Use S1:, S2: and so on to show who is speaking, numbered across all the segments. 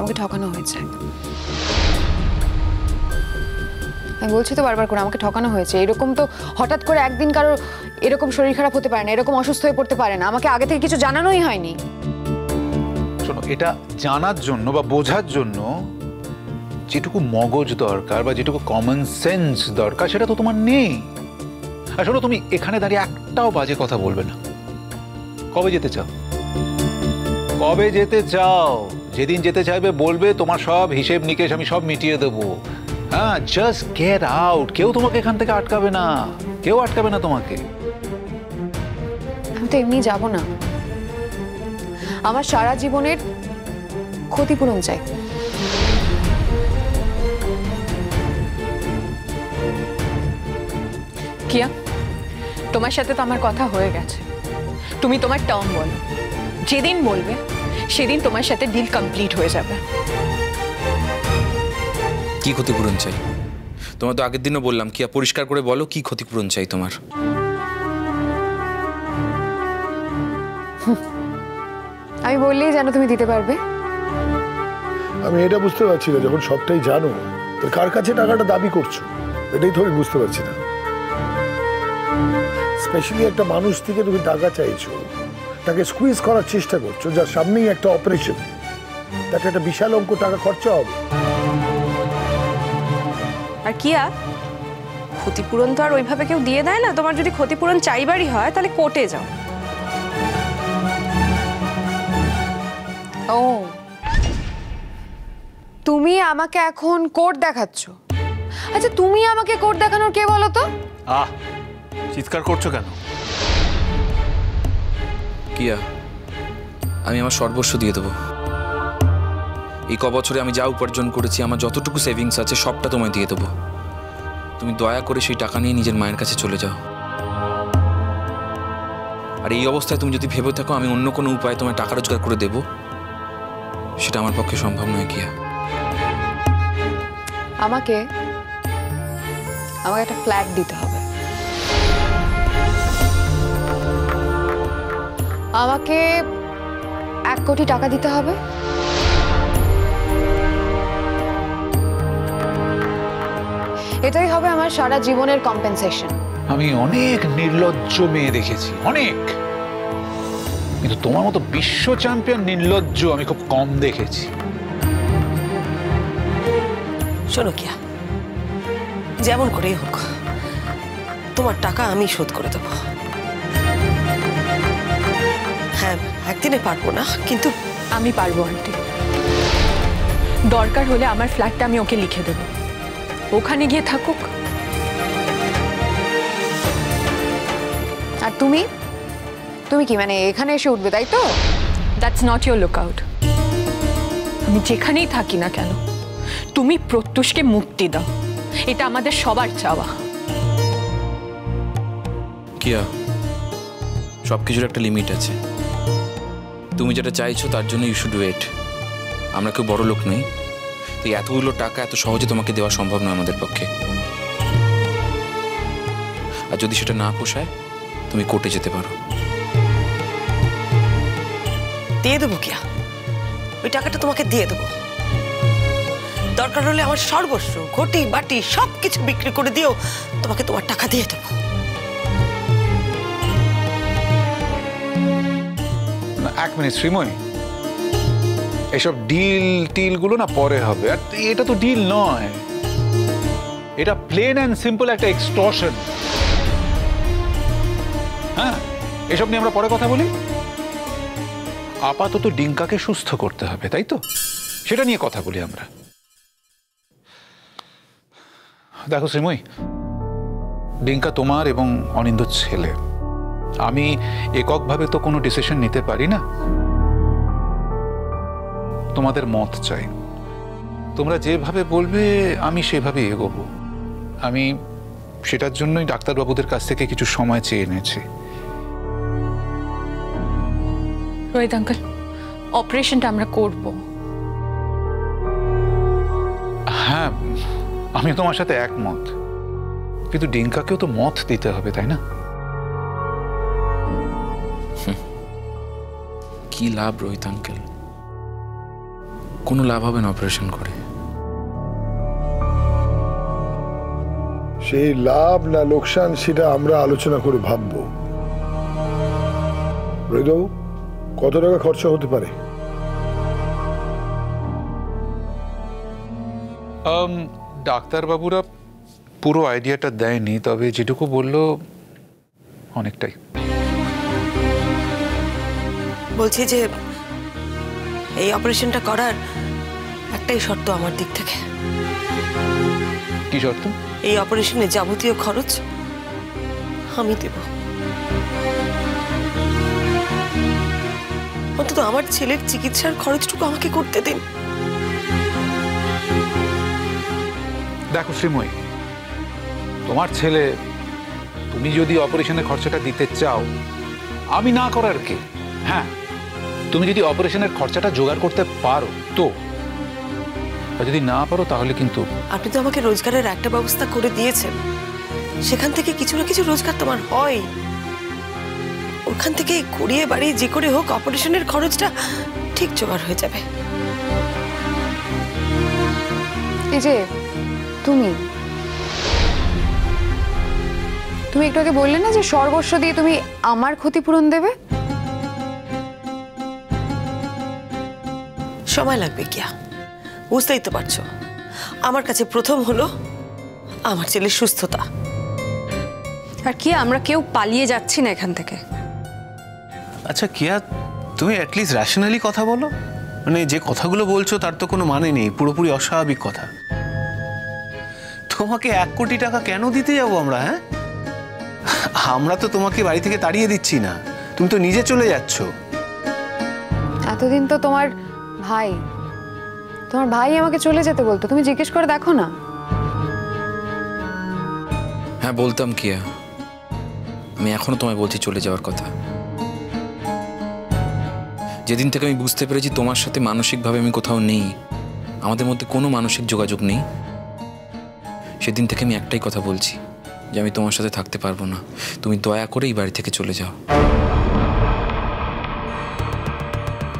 S1: আমাকে ঠকানো হয়েছে। আমি বলছি তো বারবার করে আমাকে ঠকানো হয়েছে। এরকম তো হঠাৎ করে একদিন কারো এরকম শরীর খারাপ হতে পারে না, এরকম অসুস্থ হয়ে পড়তে পারে না, আমাকে আগে থেকে কিছু জানানোই হয়নি।
S2: শোনো, এটা জানার জন্য বা বোঝার জন্য যেটুকু মগজ দরকার বা যেটুকু কমন সেন্স দরকার সেটা তো তোমার নেই। আর শোনো, তুমি এখানে দাঁড়িয়ে একটাও বাজে কথা বলবে না। কবে যেতে চাও? কবে যেতে চাও? যেদিন যেতে চাইবে বলবে, তোমার সব হিসেব নিকেশ আমি সব মিটিয়ে দেবো। হ্যাঁ, জাস্ট গেট আউট। কেউ তোমাকে এখান থেকে আটকাবে না, কেউ আটকাবে না তোমাকে।
S1: আমি তো এমনি যাব না, আমার সারা জীবনের ক্ষতিপূরণ চাই।
S3: কিয়া, তোমার সাথে তো আমার কথা হয়ে গেছে। তুমি তোমার টার্ম বলো, যেদিন বলবে সেদিন তোমার সাথে ডিল কমপ্লিট হয়ে যাবে।
S4: কি ক্ষতিপূরণ চাই? তোমার তো আগের দিনও বললাম, কিয়া পরিষ্কার করে বলো কি ক্ষতিপূরণ চাই তোমার।
S1: আমি বললেই জানো তুমি দিতে পারবে।
S5: আমি এটা বুঝতে পারছি না, যখন সবটাই জানো কার কাছে টাকাটা দাবি করছো, এটাই তো আমি বুঝতে পারছি না। স্পেশালি একটা মানুষ থেকে তুমি টাকা চাইছো, তাকে স্কুইজ করার চেষ্টা করছো, যার সামনেই একটা অপারেশন, তাকে একটা বিশাল অঙ্ক টাকা খরচা হবে।
S6: আর কিয়া, ক্ষতিপূরণ তো আর ওইভাবে কেউ দিয়ে দেয় না। তোমার যদি ক্ষতিপূরণ চাইবারই হয় তাহলে কোর্টে যাও।
S1: ও, তুমি আমাকে এখন কোর্ট দেখাচ্ছ? আচ্ছা, তুমি আমাকে কোর্ট দেখানোর কে বলো তো?
S7: চিৎকার করছো কেন?
S4: কিয়া, আমি আমার সর্বস্ব দিয়ে দেবো। এই বছরে আমি যা উপার্জন করেছি, আমার যতটুকু সেভিংস আছে সবটা তোমায় দিয়ে দেবো। তুমি দয়া করে সেই টাকা নিয়ে নিজের মায়ের কাছে চলে যাও। আর এই অবস্থায় তুমি যদি ভেবে থাকো আমি অন্য কোনো উপায়ে তোমায় টাকা রোজগার করে দেবো, সেটা আমার পক্ষে সম্ভব নয় কিয়া।
S1: আমাকে একটা ফ্ল্যাট দিতে হবে। আমাকে 1 কোটি টাকা দিতে হবে। এটাই হবে আমার সারা জীবনের কম্পেনসেশন।
S2: আমি অনেক নির্লজ্জ মেয়ে দেখেছি, অনেক, কিন্তু তোমার মতো বিশ্ব চ্যাম্পিয়ন নির্লজ্জ আমি খুব কম দেখেছি।
S8: শোনো কিয়া, যেমন করেই হোক তোমার টাকা আমি শোধ করে দেবো। হ্যাঁ, একদিনে পারবো না, কিন্তু
S3: আমি পারবো আন্টি। দরকার হলে আমার ফ্ল্যাটটা আমি ওকে লিখে দেবো, ওখানে গিয়ে থাকুক।
S1: আর তুমি কি মানে এখানে এসে উঠবে, তাই তো?
S3: That's not your look out. আমি যেখানেই থাকি না কেন, তুমি প্রত্যুষকে মুক্তি দাও, এটা আমাদের সবার চাওয়া।
S4: কিয়া, সবকিছুর একটা লিমিট আছে। তুমি যেটা চাইছো তার জন্য ইউ শুড ওয়েট। আমরা কেউ বড় লোক নই, তো এতগুলো টাকা এত সহজে তোমাকে দেওয়া সম্ভব নয় আমাদের পক্ষে। আর যদি সেটা না পোষায়, তুমি কোর্টে যেতে পারো।
S8: দিয়ে দেবো কিয়া, ওই টাকাটা তোমাকে দিয়ে দেবো। দরকার হলে আমার সর্বস্ব, ঘটি বাটি সবকিছু বিক্রি করে দিও, তোমাকে তোমার টাকা দিয়ে দেবো।
S2: এক মিনিট শ্রীময়ী, এসব ডিল গুলো না পরে হবে। আর এটা তো ডিল নয়, এটা প্লেন অ্যান্ড সিম্পল একটা এক্সটর্শন। হ্যাঁ, এসব নিয়ে আমরা পরে কথা বলি। আপাতত ডিঙ্কাকে সুস্থ করতে হবে, তাই তো? সেটা নিয়ে কথা বলি আমরা। দেখো শ্রীময়ী, ডিঙ্কা তোমার এবং অনিন্দর ছেলে। আমি এককভাবে তো কোনো ডিসিশন নিতে পারি না, তোমাদের মত চাই। তোমরা যেভাবে বলবে আমি সেভাবে এগোবো। আমি সেটার জন্যই ডাক্তারবাবুদের কাছ থেকে কিছু সময় চেয়ে এনেছি।
S3: রোহিত আঙ্কেল, অপারেশনটা আমরা করব।
S2: হ্যাঁ, আমি তোমার সাথে একমত, কিন্তু ডিঙ্কাকেও তো মত দিতে হবে, তাই না?
S4: কি লাভ রোহিত আঙ্কেল? কোনো লাভ হবে না অপারেশন করে।
S5: সেই লাভ না লোকসান সেটা আমরা আলোচনা করে ভাববো। রোহিতবাবু, কত টাকা খরচা হতে পারে?
S2: ডাক্তারবাবুরা পুরো আইডিয়াটা দেয়নি, তবে যেটুকু বললো অনেকটাই।
S8: বলছি যে এই অপারেশনটা করার একটাই শর্ত আমার দিক থেকে।
S2: কি শর্ত?
S8: এই অপারেশনের যাবতীয় খরচ আমি দেব। অন্তত আমার ছেলের চিকিৎসার খরচটুকু আমাকে করতে দিন।
S2: দেখো শ্রীময়ী, তোমার ছেলে, তুমি যদি অপারেশনের খরচাটা দিতে চাও, আমি না করার কি? হ্যাঁ, তুমি যদি অপারেশনের খরচাটা জোগাড় করতে পারো তো, আর যদি না পারো তাহলে কিন্তু।
S8: আপনি তো আমাকে রোজগারের একটা ব্যবস্থা করে দিয়েছেন, সেখান থেকে কিছু না কিছু রোজগার তোমার হয়। ওখান থেকে ঘুরিয়ে বাড়িয়ে যে করে হোক অপারেশনের খরচটা ঠিক জোগাড় হয়ে যাবে।
S1: এই যে তুমি একটু আগে বললে না যে সর্বস্ব দিয়ে তুমি আমার ক্ষতিপূরণ দেবে?
S8: সময় লাগবে কিয়া, বুঝতেই তো পারছো। আমার কাছে প্রথম হলো আমার ছেলের সুস্থতা।
S6: আর কি আমরা কেউ পালিয়ে যাচ্ছি না এখান থেকে।
S7: আচ্ছা কিয়া, তুমি অ্যাটলিস্ট র্যাশনালি কথা বলো। মানে যে কথাগুলো বলছো তার তো কোনো মানে নেই, পুরোপুরি অস্বাভাবিক কথা। তোমাকে 1 কোটি টাকা কেন দিতে যাবো আমরা? হ্যাঁ, আমরা তো তোমাকে বাড়ি থেকে তাড়িয়ে দিচ্ছি না, তুমি তো নিজে চলে যাচ্ছ।
S1: এতদিন তো তোমার ভাই আমাকে চলে যেতে বলতো, তুমি জিজ্ঞেস করে দেখো না।
S4: হ্যাঁ বলতাম কিয়া, আমি এখনো তোমায় বলছি চলে যাওয়ার কথা। যেদিন থেকে আমি বুঝতে পেরেছি তোমার সাথে মানসিকভাবে আমি কোথাও নেই, আমাদের মধ্যে কোনো মানসিক যোগাযোগ নেই, সেদিন থেকে আমি একটাই কথা বলছি যে আমি তোমার সাথে থাকতে পারবো না। তুমি দয়া করে এই বাড়ি থেকে চলে যাও।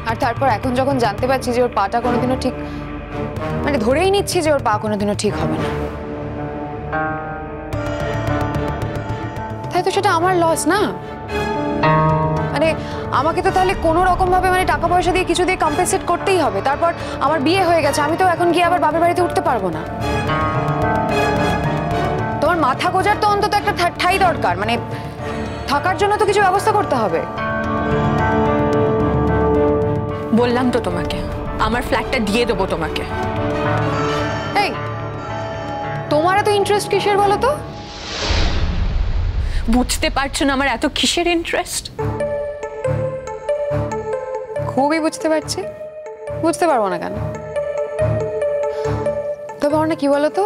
S1: আর তারপর এখন যখন জানতে পারছি যে ওর পাটা কোনোদিনও ঠিক, মানে ধরেই নিচ্ছি যে ওর পা কোনোদিনও ঠিক হবে না, তাই তো সেটা আমার লস না? মানে আমাকে তো তাহলে কোনো রকম ভাবে মানে টাকা পয়সা দিয়ে কিছু দিয়ে কম্পেনসেট করতেই হবে। তারপর আমার বিয়ে হয়ে গেছে, আমি তো এখন গিয়ে আবার বাপের বাড়িতে উঠতে পারবো না। তোমার মাথা গোজার তো অন্তত একটা ঠাঁই দরকার, মানে থাকার জন্য তো কিছু ব্যবস্থা করতে হবে।
S3: বললাম তো তোমাকে, আমার ফ্ল্যাটটা দিয়ে দেবো তোমাকে।
S1: এই তোমার এত ইন্টারেস্ট কিসের বলো তো?
S3: বুঝতে পারছো না আমার এত কিসের ইন্টারেস্ট?
S1: খুবই বুঝতে পারছি, বুঝতে পারবো না কেন? তবে আমার না কি বলতো,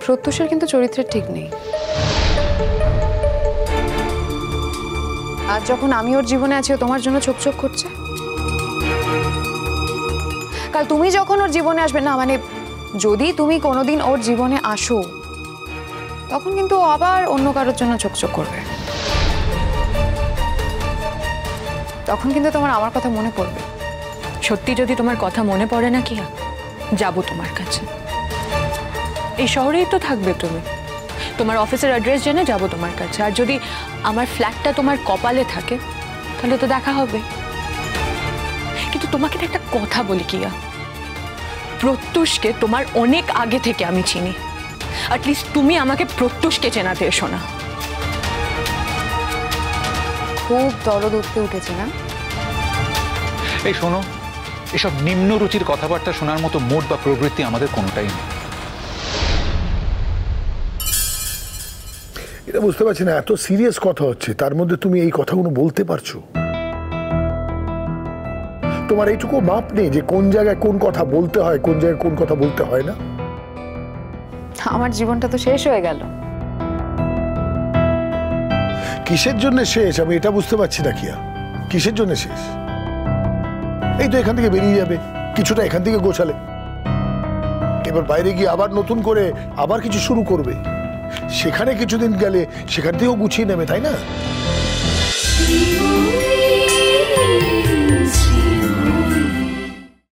S1: প্রত্যুষের কিন্তু চরিত্রের ঠিক নেই। আজ যখন আমি ওর জীবনে আছি, ও তোমার জন্য চোখ চোখ করছে। কাল তুমি যখন ওর জীবনে আসবে না, মানে যদি তুমি কোনোদিন ওর জীবনে আসো, তখন কিন্তু ও আবার অন্য কারোর জন্য চোখ চোখ করবে। তখন কিন্তু তোমার আমার কথা মনে পড়বে।
S3: সত্যি যদি তোমার কথা মনে পড়ে না কিয়া, যাবো তোমার কাছে। এই শহরেই তো থাকবে তুমি, তোমার অফিসের অ্যাড্রেস জেনে যাবো তোমার কাছে। আর যদি আমার ফ্ল্যাটটা তোমার কপালে থাকে তাহলে তো দেখা হবে। কিন্তু তোমাকে তো একটা কথা বলি কিয়া, প্রত্যুষকে তোমার অনেক আগে থেকে আমি চিনি। অ্যাটলিস্ট তুমি আমাকে প্রত্যুষকে চেনাতে এসো না।
S1: খুব দরদ উঠতে উঠেছে না?
S2: এই শোনো, এসব নিম্ন রুচির কথাবার্তা শোনার মতো মোড বা প্রবৃত্তি আমাদের কোনোটাই নেই।
S5: এটা বুঝতে পারছি না, এত সিরিয়াস কথা হচ্ছে, তার মধ্যে তুমি এই কথাগুলো বলতে পারছো? তোমার এইটুকু মাপ নেই যে কোন জায়গায় কোন কথা বলতে হয়, কোন জায়গায় কোন কথা বলতে হয় না?
S1: আমার জীবনটা তো শেষ হয়ে গেল।
S5: কিসের জন্য শেষ আমি এটা বুঝতে পারছি না কিয়া। কিসের জন্য শেষ? এই তো এখান থেকে বেরিয়ে যাবে, কিছুটা এখান থেকে গোছালে, এবার বাইরে গিয়ে আবার নতুন করে আবার কিছু শুরু করবে। সেখানে কিছুদিন গেলে সেখান থেকেও গুছিয়ে নেবে, তাই না?